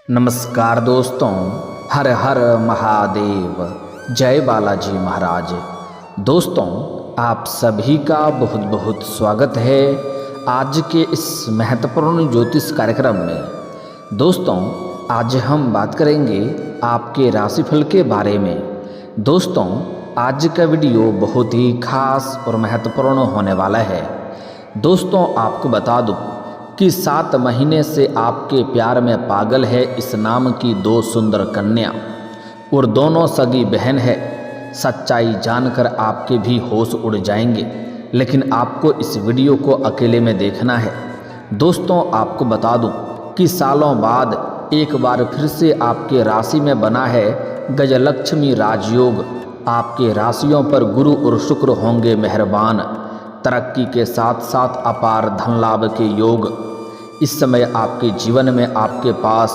नमस्कार दोस्तों, हर हर महादेव, जय बालाजी महाराज। दोस्तों, आप सभी का बहुत बहुत स्वागत है आज के इस महत्वपूर्ण ज्योतिष कार्यक्रम में। दोस्तों, आज हम बात करेंगे आपके राशिफल के बारे में। दोस्तों, आज का वीडियो बहुत ही खास और महत्वपूर्ण होने वाला है। दोस्तों, आपको बता दूं कि 7 महीने से आपके प्यार में पागल है इस नाम की 2 सुंदर कन्या और दोनों सगी बहन है। सच्चाई जानकर आपके भी होश उड़ जाएंगे, लेकिन आपको इस वीडियो को अकेले में देखना है। दोस्तों, आपको बता दूं कि सालों बाद एक बार फिर से आपके राशि में बना है गजलक्ष्मी राजयोग। आपके राशियों पर गुरु और शुक्र होंगे मेहरबान। तरक्की के साथ साथ अपार धन लाभ के योग। इस समय आपके जीवन में आपके पास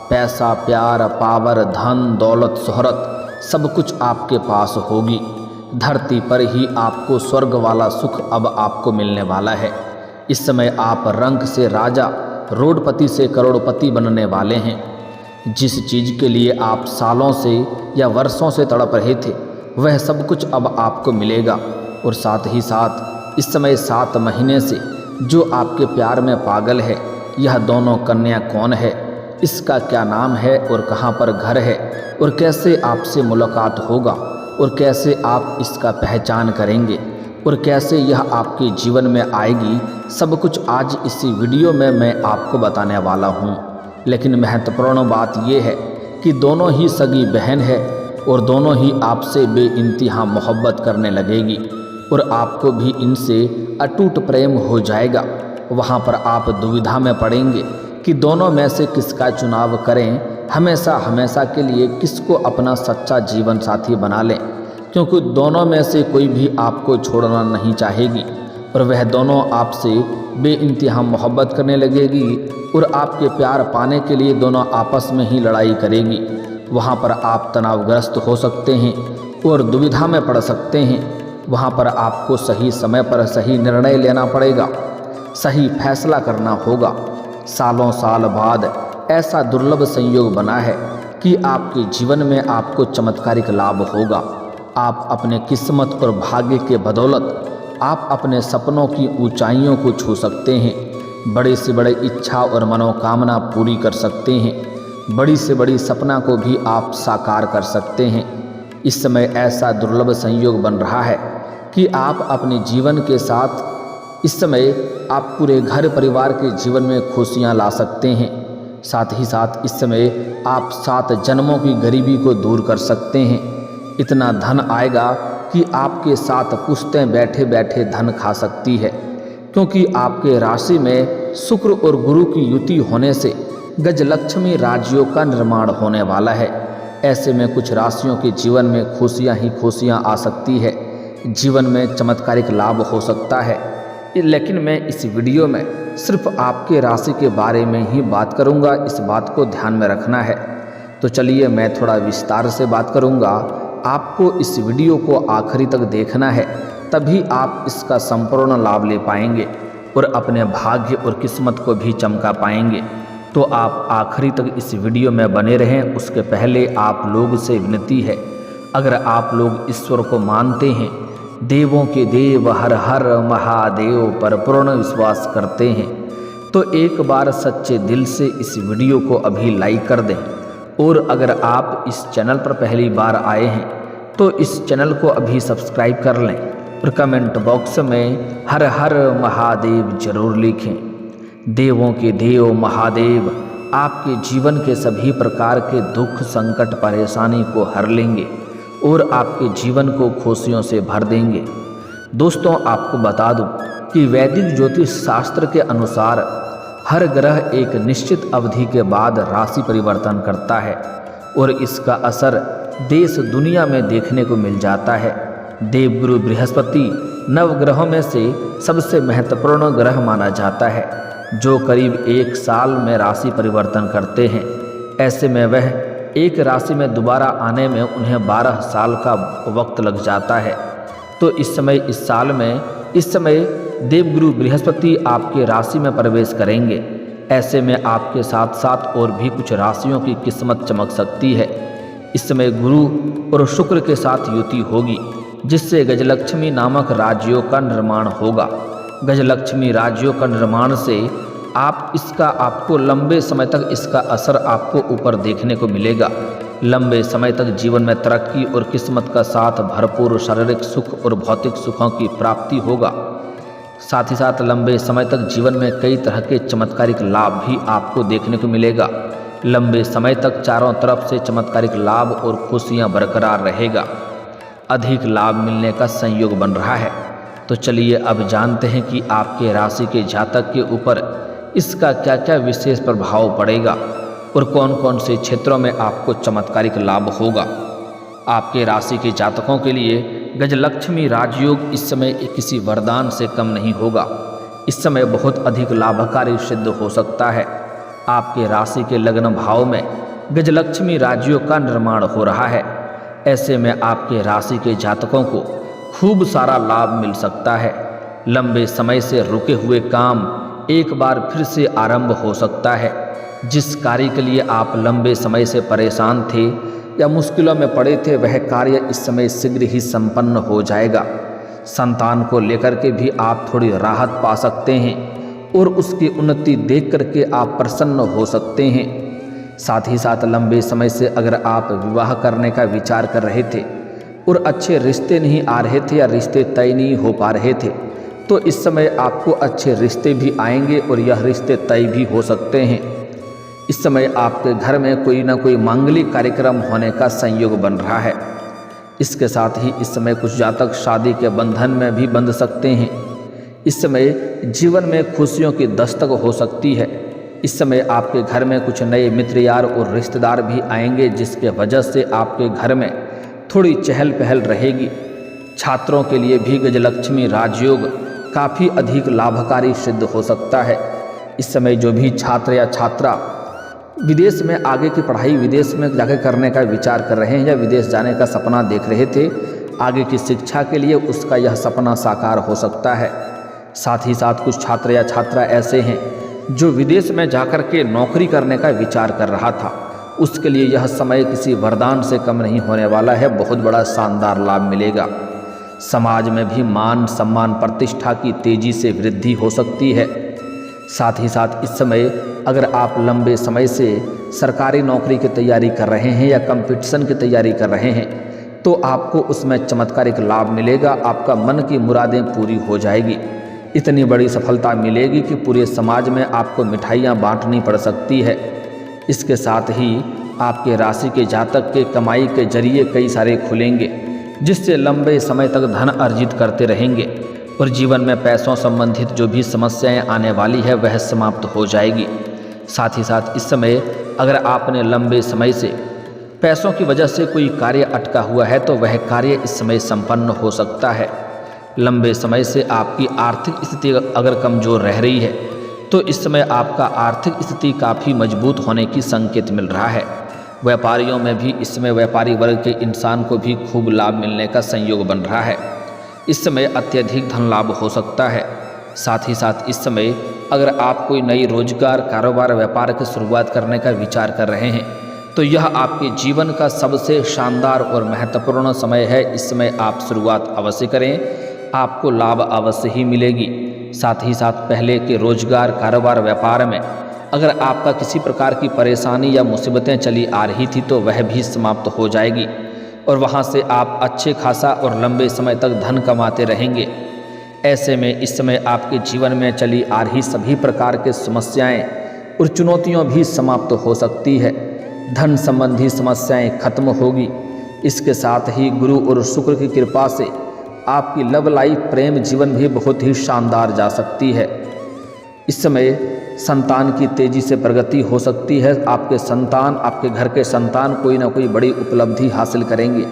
पैसा, प्यार, पावर, धन, दौलत, शोहरत सब कुछ आपके पास होगी। धरती पर ही आपको स्वर्ग वाला सुख अब आपको मिलने वाला है। इस समय आप रंक से राजा, रोडपति से करोड़पति बनने वाले हैं। जिस चीज़ के लिए आप सालों से या वर्षों से तड़प रहे थे, वह सब कुछ अब आपको मिलेगा। और साथ ही साथ इस समय 7 महीने से जो आपके प्यार में पागल है, यह दोनों कन्या कौन है, इसका क्या नाम है और कहाँ पर घर है और कैसे आपसे मुलाकात होगा और कैसे आप इसका पहचान करेंगे और कैसे यह आपके जीवन में आएगी, सब कुछ आज इसी वीडियो में मैं आपको बताने वाला हूँ। लेकिन महत्वपूर्ण बात यह है कि दोनों ही सगी बहन है और दोनों ही आपसे बेइंतहा मोहब्बत करने लगेगी और आपको भी इनसे अटूट प्रेम हो जाएगा। वहाँ पर आप दुविधा में पड़ेंगे कि दोनों में से किसका चुनाव करें, हमेशा हमेशा के लिए किसको अपना सच्चा जीवन साथी बना लें, क्योंकि दोनों में से कोई भी आपको छोड़ना नहीं चाहेगी और वह दोनों आपसे बेइंतहा मोहब्बत करने लगेगी और आपके प्यार पाने के लिए दोनों आपस में ही लड़ाई करेगी। वहाँ पर आप तनावग्रस्त हो सकते हैं और दुविधा में पड़ सकते हैं। वहाँ पर आपको सही समय पर सही निर्णय लेना पड़ेगा, सही फैसला करना होगा। सालों साल बाद ऐसा दुर्लभ संयोग बना है कि आपके जीवन में आपको चमत्कारिक लाभ होगा। आप अपने किस्मत और भाग्य के बदौलत आप अपने सपनों की ऊंचाइयों को छू सकते हैं। बड़े से बड़े इच्छा और मनोकामना पूरी कर सकते हैं। बड़ी से बड़ी सपना को भी आप साकार कर सकते हैं। इस समय ऐसा दुर्लभ संयोग बन रहा है कि आप अपने जीवन के साथ इस समय आप पूरे घर परिवार के जीवन में खुशियां ला सकते हैं। साथ ही साथ इस समय आप 7 जन्मों की गरीबी को दूर कर सकते हैं। इतना धन आएगा कि आपके 7 पुश्तें बैठे बैठे धन खा सकती है, क्योंकि आपके राशि में शुक्र और गुरु की युति होने से गजलक्ष्मी राजयोग का निर्माण होने वाला है। ऐसे में कुछ राशियों के जीवन में खुशियां ही खुशियां आ सकती है, जीवन में चमत्कारिक लाभ हो सकता है। लेकिन मैं इस वीडियो में सिर्फ आपके राशि के बारे में ही बात करूंगा, इस बात को ध्यान में रखना है। तो चलिए मैं थोड़ा विस्तार से बात करूंगा। आपको इस वीडियो को आखिरी तक देखना है, तभी आप इसका संपूर्ण लाभ ले पाएंगे और अपने भाग्य और किस्मत को भी चमका पाएंगे। तो आप आखिरी तक इस वीडियो में बने रहें। उसके पहले आप लोग से विनती है, अगर आप लोग ईश्वर को मानते हैं, देवों के देव हर हर महादेव पर पूर्ण विश्वास करते हैं, तो एक बार सच्चे दिल से इस वीडियो को अभी लाइक कर दें। और अगर आप इस चैनल पर पहली बार आए हैं तो इस चैनल को अभी सब्सक्राइब कर लें और कमेंट बॉक्स में हर हर महादेव जरूर लिखें। देवों के देव महादेव आपके जीवन के सभी प्रकार के दुख, संकट, परेशानी को हर लेंगे और आपके जीवन को खुशियों से भर देंगे। दोस्तों, आपको बता दूं कि वैदिक ज्योतिष शास्त्र के अनुसार हर ग्रह एक निश्चित अवधि के बाद राशि परिवर्तन करता है और इसका असर देश दुनिया में देखने को मिल जाता है। देवगुरु बृहस्पति नवग्रहों में से सबसे महत्वपूर्ण ग्रह माना जाता है, जो करीब 1 साल में राशि परिवर्तन करते हैं। ऐसे में वह एक राशि में दोबारा आने में उन्हें 12 साल का वक्त लग जाता है। तो इस समय देवगुरु बृहस्पति आपके राशि में प्रवेश करेंगे। ऐसे में आपके साथ साथ और भी कुछ राशियों की किस्मत चमक सकती है। इस समय गुरु और शुक्र के साथ युति होगी, जिससे गजलक्ष्मी नामक राजयोग का निर्माण होगा। गजलक्ष्मी राजयोग का निर्माण से आपको लंबे समय तक इसका असर आपको ऊपर देखने को मिलेगा। लंबे समय तक जीवन में तरक्की और किस्मत का साथ भरपूर शारीरिक सुख और भौतिक सुखों की प्राप्ति होगा। साथ ही साथ लंबे समय तक जीवन में कई तरह के चमत्कारिक लाभ भी आपको देखने को मिलेगा। लंबे समय तक चारों तरफ से चमत्कारिक लाभ और खुशियां बरकरार रहेगा। अधिक लाभ मिलने का संयोग बन रहा है। तो चलिए अब जानते हैं कि आपके राशि के जातक के ऊपर इसका क्या क्या विशेष प्रभाव पड़ेगा और कौन कौन से क्षेत्रों में आपको चमत्कारिक लाभ होगा। आपके राशि के जातकों के लिए गजलक्ष्मी राजयोग इस समय किसी वरदान से कम नहीं होगा। इस समय बहुत अधिक लाभकारी सिद्ध हो सकता है। आपके राशि के लग्न भाव में गजलक्ष्मी राजयोग का निर्माण हो रहा है। ऐसे में आपके राशि के जातकों को खूब सारा लाभ मिल सकता है। लंबे समय से रुके हुए काम एक बार फिर से आरंभ हो सकता है। जिस कार्य के लिए आप लंबे समय से परेशान थे या मुश्किलों में पड़े थे, वह कार्य इस समय शीघ्र ही संपन्न हो जाएगा। संतान को लेकर के भी आप थोड़ी राहत पा सकते हैं और उसकी उन्नति देख करके आप प्रसन्न हो सकते हैं। साथ ही साथ लंबे समय से अगर आप विवाह करने का विचार कर रहे थे और अच्छे रिश्ते नहीं आ रहे थे या रिश्ते तय नहीं हो पा रहे थे, तो इस समय आपको अच्छे रिश्ते भी आएंगे और यह रिश्ते तय भी हो सकते हैं। इस समय आपके घर में कोई ना कोई मांगलिक कार्यक्रम होने का संयोग बन रहा है। इसके साथ ही इस समय कुछ जातक शादी के बंधन में भी बंध सकते हैं। इस समय जीवन में खुशियों की दस्तक हो सकती है। इस समय आपके घर में कुछ नए मित्र यार और रिश्तेदार भी आएंगे, जिसके वजह से आपके घर में थोड़ी चहल पहल रहेगी। छात्रों के लिए भी गजलक्ष्मी राजयोग काफ़ी अधिक लाभकारी सिद्ध हो सकता है। इस समय जो भी छात्र या छात्रा विदेश में आगे की पढ़ाई विदेश में जाकर करने का विचार कर रहे हैं या विदेश जाने का सपना देख रहे थे आगे की शिक्षा के लिए, उसका यह सपना साकार हो सकता है। साथ ही साथ कुछ छात्र या छात्रा ऐसे हैं जो विदेश में जाकर के नौकरी करने का विचार कर रहा था, उसके लिए यह समय किसी वरदान से कम नहीं होने वाला है। बहुत बड़ा शानदार लाभ मिलेगा। समाज में भी मान सम्मान प्रतिष्ठा की तेजी से वृद्धि हो सकती है। साथ ही साथ इस समय अगर आप लंबे समय से सरकारी नौकरी की तैयारी कर रहे हैं या कंपटीशन की तैयारी कर रहे हैं, तो आपको उसमें चमत्कारिक लाभ मिलेगा। आपका मन की मुरादें पूरी हो जाएगी। इतनी बड़ी सफलता मिलेगी कि पूरे समाज में आपको मिठाइयाँ बांटनी पड़ सकती है। इसके साथ ही आपके राशि के जातक के कमाई के जरिए कई सारे खुलेंगे, जिससे लंबे समय तक धन अर्जित करते रहेंगे और जीवन में पैसों संबंधित जो भी समस्याएं आने वाली है वह समाप्त हो जाएगी। साथ ही साथ इस समय अगर आपने लंबे समय से पैसों की वजह से कोई कार्य अटका हुआ है, तो वह कार्य इस समय संपन्न हो सकता है। लंबे समय से आपकी आर्थिक स्थिति अगर कमज़ोर रह रही है, तो इस समय आपका आर्थिक स्थिति काफ़ी मजबूत होने की संकेत मिल रहा है। व्यापारियों में भी इस समय व्यापारी वर्ग के इंसान को भी खूब लाभ मिलने का संयोग बन रहा है। इस समय अत्यधिक धन लाभ हो सकता है। साथ ही साथ इस समय अगर आप कोई नई रोजगार कारोबार व्यापार की शुरुआत करने का विचार कर रहे हैं, तो यह आपके जीवन का सबसे शानदार और महत्वपूर्ण समय है। इस समय आप शुरुआत अवश्य करें, आपको लाभ अवश्य ही मिलेगी। साथ ही साथ पहले के रोजगार कारोबार व्यापार में अगर आपका किसी प्रकार की परेशानी या मुसीबतें चली आ रही थी, तो वह भी समाप्त हो जाएगी और वहां से आप अच्छे खासा और लंबे समय तक धन कमाते रहेंगे। ऐसे में इस समय आपके जीवन में चली आ रही सभी प्रकार के समस्याएं और चुनौतियां भी समाप्त हो सकती है। धन संबंधी समस्याएं खत्म होगी। इसके साथ ही गुरु और शुक्र की कृपा से आपकी लव लाइफ प्रेम जीवन भी बहुत ही शानदार जा सकती है। इस समय संतान की तेजी से प्रगति हो सकती है। आपके संतान, आपके घर के संतान कोई ना कोई बड़ी उपलब्धि हासिल करेंगे,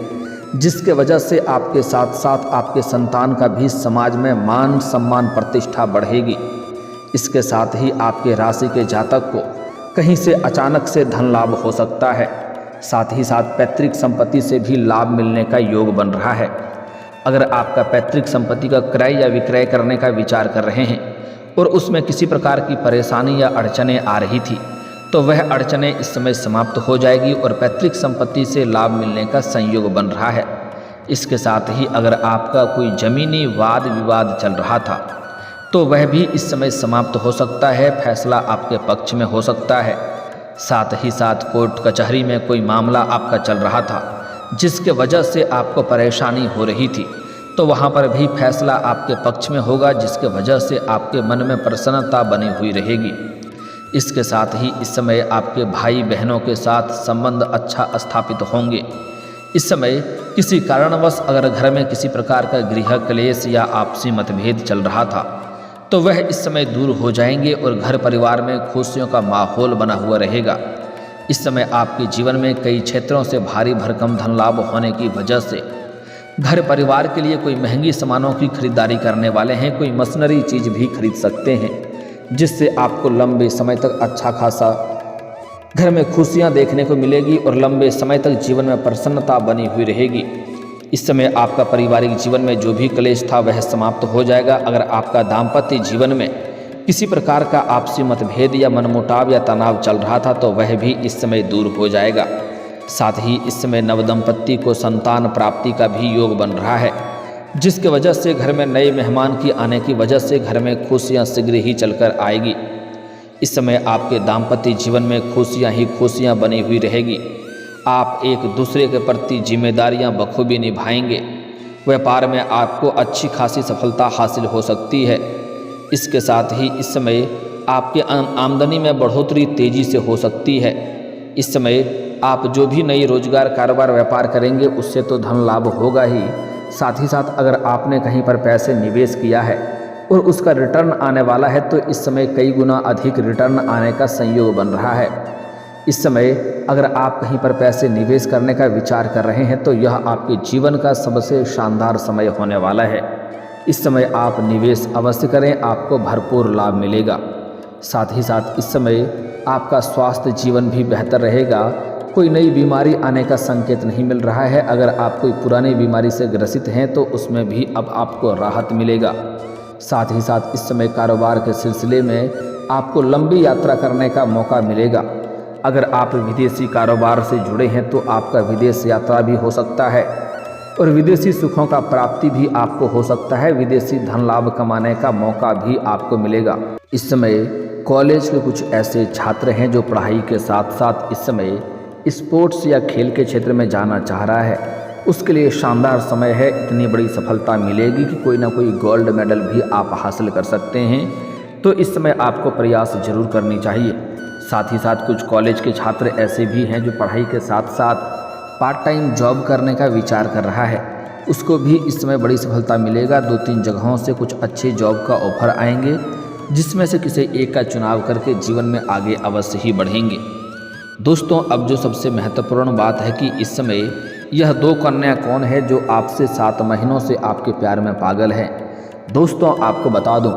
जिसके वजह से आपके साथ साथ आपके संतान का भी समाज में मान सम्मान प्रतिष्ठा बढ़ेगी। इसके साथ ही आपके राशि के जातक को कहीं से अचानक से धन लाभ हो सकता है। साथ ही साथ पैतृक संपत्ति से भी लाभ मिलने का योग बन रहा है। अगर आपका पैतृक संपत्ति का क्रय या विक्रय करने का विचार कर रहे हैं और उसमें किसी प्रकार की परेशानी या अड़चने आ रही थी तो वह अड़चने इस समय समाप्त हो जाएगी और पैतृक संपत्ति से लाभ मिलने का संयोग बन रहा है। इसके साथ ही अगर आपका कोई जमीनी वाद विवाद चल रहा था तो वह भी इस समय समाप्त हो सकता है, फैसला आपके पक्ष में हो सकता है। साथ ही साथ कोर्ट कचहरी में कोई मामला आपका चल रहा था जिसके वजह से आपको परेशानी हो रही थी तो वहाँ पर भी फैसला आपके पक्ष में होगा, जिसके वजह से आपके मन में प्रसन्नता बनी हुई रहेगी। इसके साथ ही इस समय आपके भाई बहनों के साथ संबंध अच्छा स्थापित होंगे। इस समय किसी कारणवश अगर घर में किसी प्रकार का गृह क्लेश या आपसी मतभेद चल रहा था तो वह इस समय दूर हो जाएंगे और घर परिवार में खुशियों का माहौल बना हुआ रहेगा। इस समय आपके जीवन में कई क्षेत्रों से भारी भरकम धन लाभ होने की वजह से घर परिवार के लिए कोई महंगी सामानों की खरीदारी करने वाले हैं, कोई मशीनरी चीज़ भी खरीद सकते हैं जिससे आपको लंबे समय तक अच्छा खासा घर में खुशियां देखने को मिलेगी और लंबे समय तक जीवन में प्रसन्नता बनी हुई रहेगी। इस समय आपका पारिवारिक जीवन में जो भी क्लेश था वह समाप्त हो जाएगा। अगर आपका दाम्पत्य जीवन में किसी प्रकार का आपसी मतभेद या मनमुटाव या तनाव चल रहा था तो वह भी इस समय दूर हो जाएगा। साथ ही इस समय नवदंपति को संतान प्राप्ति का भी योग बन रहा है, जिसकी वजह से घर में नए मेहमान की आने की वजह से घर में खुशियां शीघ्र ही चलकर आएगी। इस समय आपके दाम्पत्य जीवन में खुशियां ही खुशियां बनी हुई रहेगी। आप एक दूसरे के प्रति जिम्मेदारियां बखूबी निभाएंगे। व्यापार में आपको अच्छी खासी सफलता हासिल हो सकती है। इसके साथ ही इस समय आपके आमदनी में बढ़ोतरी तेजी से हो सकती है। इस समय आप जो भी नई रोजगार कारोबार व्यापार करेंगे उससे तो धन लाभ होगा ही, साथ ही साथ अगर आपने कहीं पर पैसे निवेश किया है और उसका रिटर्न आने वाला है तो इस समय कई गुना अधिक रिटर्न आने का संयोग बन रहा है। इस समय अगर आप कहीं पर पैसे निवेश करने का विचार कर रहे हैं तो यह आपके जीवन का सबसे शानदार समय होने वाला है। इस समय आप निवेश अवश्य करें, आपको भरपूर लाभ मिलेगा। साथ ही साथ इस समय आपका स्वास्थ्य जीवन भी बेहतर रहेगा। कोई नई बीमारी आने का संकेत नहीं मिल रहा है। अगर आप कोई पुरानी बीमारी से ग्रसित हैं तो उसमें भी अब आपको राहत मिलेगा। साथ ही साथ इस समय कारोबार के सिलसिले में आपको लंबी यात्रा करने का मौका मिलेगा। अगर आप विदेशी कारोबार से जुड़े हैं तो आपका विदेश यात्रा भी हो सकता है और विदेशी सुखों का प्राप्ति भी आपको हो सकता है। विदेशी धन लाभ कमाने का मौका भी आपको मिलेगा। इस समय कॉलेज के कुछ ऐसे छात्र हैं जो पढ़ाई के साथ साथ इस समय स्पोर्ट्स या खेल के क्षेत्र में जाना चाह रहा है, उसके लिए शानदार समय है। इतनी बड़ी सफलता मिलेगी कि कोई ना कोई गोल्ड मेडल भी आप हासिल कर सकते हैं, तो इस समय आपको प्रयास जरूर करनी चाहिए। साथ ही साथ कुछ कॉलेज के छात्र ऐसे भी हैं जो पढ़ाई के साथ साथ पार्ट टाइम जॉब करने का विचार कर रहा है, उसको भी इस समय बड़ी सफलता मिलेगा। 2-3 जगहों से कुछ अच्छे जॉब का ऑफर आएंगे, जिसमें से किसी एक का चुनाव करके जीवन में आगे अवश्य ही बढ़ेंगे। दोस्तों, अब जो सबसे महत्वपूर्ण बात है कि इस समय यह 2 कन्या कौन है जो आपसे 7 महीनों से आपके प्यार में पागल है। दोस्तों, आपको बता दूं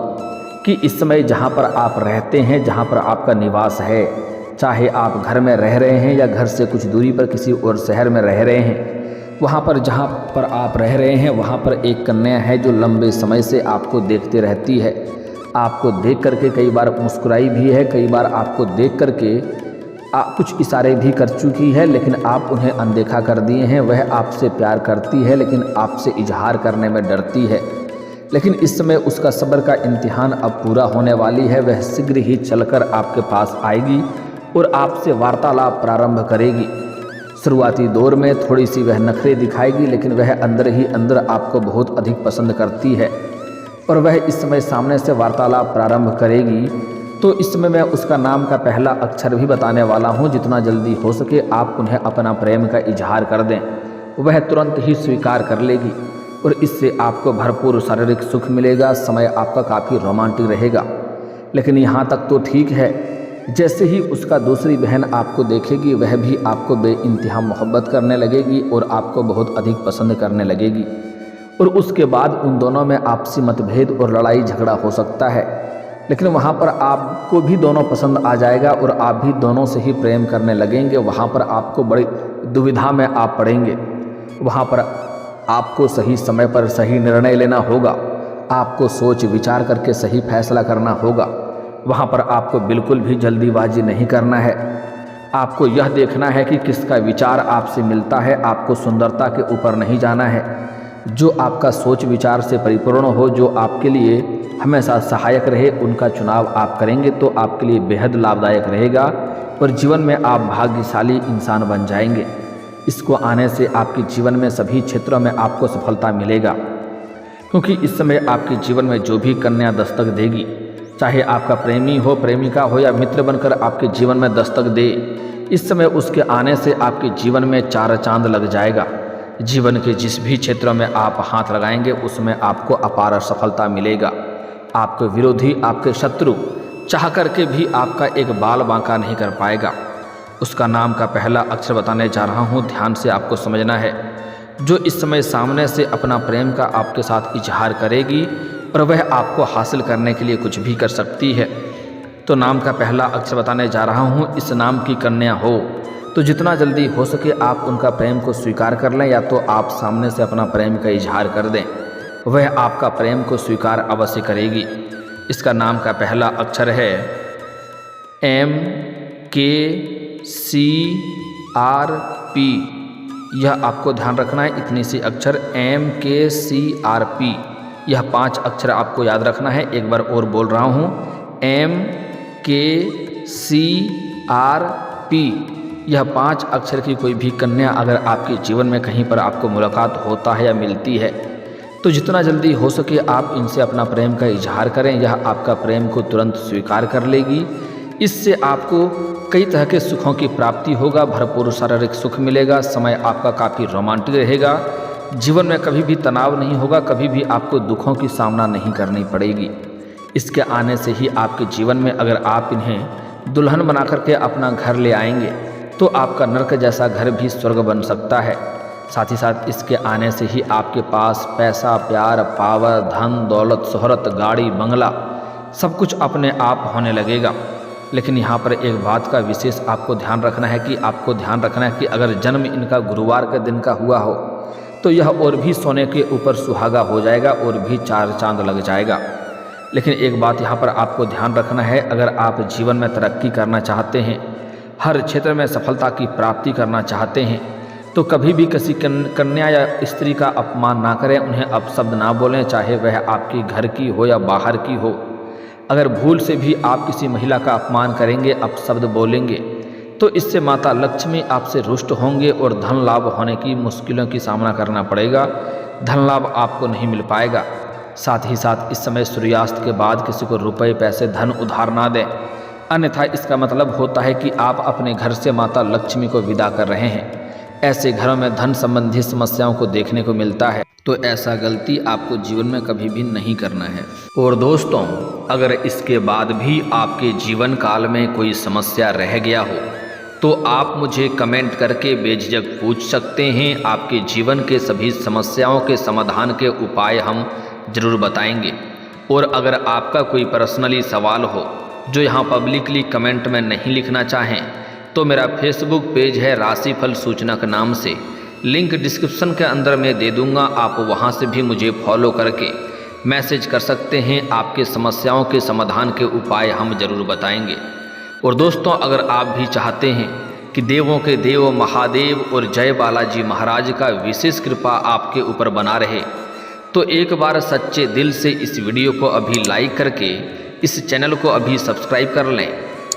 कि इस समय जहां पर आप रहते हैं, जहां पर आपका निवास है, चाहे आप घर में रह रहे हैं या घर से कुछ दूरी पर किसी और शहर में रह रहे हैं, वहां पर जहां पर आप रह रहे हैं वहां पर एक कन्या है जो लंबे समय से आपको देखते रहती है। आपको देख करके कई बार मुस्कुराई भी है, कई बार आपको देख करके कुछ इशारे भी कर चुकी है, लेकिन आप उन्हें अनदेखा कर दिए हैं। वह आपसे प्यार करती है लेकिन आपसे इजहार करने में डरती है, लेकिन इस समय उसका सब्र का इम्तिहान अब पूरा होने वाली है। वह शीघ्र ही चलकर आपके पास आएगी और आपसे वार्तालाप प्रारंभ करेगी। शुरुआती दौर में थोड़ी सी वह नखरे दिखाएगी, लेकिन वह अंदर ही अंदर आपको बहुत अधिक पसंद करती है और वह इस समय सामने से वार्तालाप प्रारंभ करेगी। तो इस समय मैं उसका नाम का पहला अक्षर भी बताने वाला हूँ। जितना जल्दी हो सके आप उन्हें अपना प्रेम का इजहार कर दें, वह तुरंत ही स्वीकार कर लेगी और इससे आपको भरपूर शारीरिक सुख मिलेगा। समय आपका काफ़ी रोमांटिक रहेगा। लेकिन यहाँ तक तो ठीक है, जैसे ही उसका दूसरी बहन आपको देखेगी वह भी आपको बेइंतहा मोहब्बत करने लगेगी और आपको बहुत अधिक पसंद करने लगेगी और उसके बाद उन दोनों में आपसी मतभेद और लड़ाई झगड़ा हो सकता है, लेकिन वहाँ पर आपको भी दोनों पसंद आ जाएगा और आप भी दोनों से ही प्रेम करने लगेंगे। वहाँ पर आपको बड़ी दुविधा में आप पड़ेंगे। वहाँ पर आपको सही समय पर सही निर्णय लेना होगा। आपको सोच विचार करके सही फैसला करना होगा। वहाँ पर आपको बिल्कुल भी जल्दीबाजी नहीं करना है। आपको यह देखना है कि किसका विचार आपसे मिलता है। आपको सुंदरता के ऊपर नहीं जाना है। जो आपका सोच विचार से परिपूर्ण हो, जो आपके लिए हमेशा सहायक रहे, उनका चुनाव आप करेंगे तो आपके लिए बेहद लाभदायक रहेगा और जीवन में आप भाग्यशाली इंसान बन जाएंगे। इसको आने से आपके जीवन में सभी क्षेत्रों में आपको सफलता मिलेगा, क्योंकि इस समय आपके जीवन में जो भी कन्या दस्तक देगी, चाहे आपका प्रेमी हो, प्रेमिका हो या मित्र बनकर आपके जीवन में दस्तक दे, इस समय उसके आने से आपके जीवन में चार चांद लग जाएगा। जीवन के जिस भी क्षेत्रों में आप हाथ लगाएंगे उसमें आपको अपार सफलता मिलेगा। आपके विरोधी, आपके शत्रु चाह करके भी आपका एक बाल बांका नहीं कर पाएगा। उसका नाम का पहला अक्षर बताने जा रहा हूँ, ध्यान से आपको समझना है। जो इस समय सामने से अपना प्रेम का आपके साथ इजहार करेगी और वह आपको हासिल करने के लिए कुछ भी कर सकती है। तो नाम का पहला अक्षर बताने जा रहा हूँ। इस नाम की कन्या हो तो जितना जल्दी हो सके आप उनका प्रेम को स्वीकार कर लें, या तो आप सामने से अपना प्रेम का इजहार कर दें। वह आपका प्रेम को स्वीकार अवश्य करेगी। इसका नाम का पहला अक्षर है MKCRP। यह आपको ध्यान रखना है, इतनी सी अक्षर MKCRP। यह 5 अक्षर आपको याद रखना है। एक बार और बोल रहा हूँ, MKCRP। यह 5 अक्षर की कोई भी कन्या अगर आपके जीवन में कहीं पर आपको मुलाकात होता है या मिलती है तो जितना जल्दी हो सके आप इनसे अपना प्रेम का इजहार करें। यह आपका प्रेम को तुरंत स्वीकार कर लेगी। इससे आपको कई तरह के सुखों की प्राप्ति होगा, भरपूर शारीरिक सुख मिलेगा, समय आपका काफ़ी रोमांटिक रहेगा, जीवन में कभी भी तनाव नहीं होगा, कभी भी आपको दुखों की सामना नहीं करनी पड़ेगी। इसके आने से ही आपके जीवन में अगर आप इन्हें दुल्हन बना करके अपना घर ले आएंगे तो आपका नर्क जैसा घर भी स्वर्ग बन सकता है। साथ ही साथ इसके आने से ही आपके पास पैसा, प्यार, पावर, धन, दौलत, शोहरत, गाड़ी, बंगला सब कुछ अपने आप होने लगेगा। लेकिन यहाँ पर एक बात का विशेष आपको ध्यान रखना है कि अगर जन्म इनका गुरुवार के दिन का हुआ हो तो यह और भी सोने के ऊपर सुहागा हो जाएगा और भी 4 चांद लग जाएगा। लेकिन एक बात यहाँ पर आपको ध्यान रखना है, अगर आप जीवन में तरक्की करना चाहते हैं, हर क्षेत्र में सफलता की प्राप्ति करना चाहते हैं, तो कभी भी किसी कन्या या स्त्री का अपमान ना करें, उन्हें अपशब्द ना बोलें, चाहे वह आपके घर की हो या बाहर की हो। अगर भूल से भी आप किसी महिला का अपमान करेंगे, अपशब्द बोलेंगे, तो इससे माता लक्ष्मी आपसे रुष्ट होंगे और धन लाभ होने की मुश्किलों की सामना करना पड़ेगा। धन लाभ आपको नहीं मिल पाएगा। साथ ही साथ इस समय सूर्यास्त के बाद किसी को रुपए, पैसे, धन उधार ना दें, अन्यथा इसका मतलब होता है कि आप अपने घर से माता लक्ष्मी को विदा कर रहे हैं। ऐसे घरों में धन संबंधी समस्याओं को देखने को मिलता है, तो ऐसा गलती आपको जीवन में कभी भी नहीं करना है। और दोस्तों, अगर इसके बाद भी आपके जीवन काल में कोई समस्या रह गया हो तो आप मुझे कमेंट करके बेझिझक पूछ सकते हैं। आपके जीवन के सभी समस्याओं के समाधान के उपाय हम जरूर बताएंगे। और अगर आपका कोई पर्सनली सवाल हो जो यहाँ पब्लिकली कमेंट में नहीं लिखना चाहें तो मेरा फेसबुक पेज है राशिफल सूचनक नाम से, लिंक डिस्क्रिप्शन के अंदर मैं दे दूँगा। आप वहाँ से भी मुझे फॉलो करके मैसेज कर सकते हैं। आपके समस्याओं के समाधान के उपाय हम जरूर बताएंगे। और दोस्तों, अगर आप भी चाहते हैं कि देवों के देव महादेव और जय बालाजी महाराज का विशेष कृपा आपके ऊपर बना रहे, तो एक बार सच्चे दिल से इस वीडियो को अभी लाइक करके इस चैनल को अभी सब्सक्राइब कर लें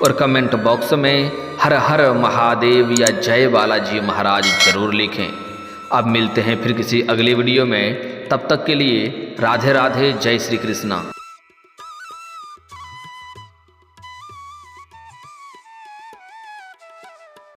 और कमेंट बॉक्स में हर हर महादेव या जय बालाजी महाराज जरूर लिखें। अब मिलते हैं फिर किसी अगले वीडियो में, तब तक के लिए राधे राधे, जय श्री कृष्णा।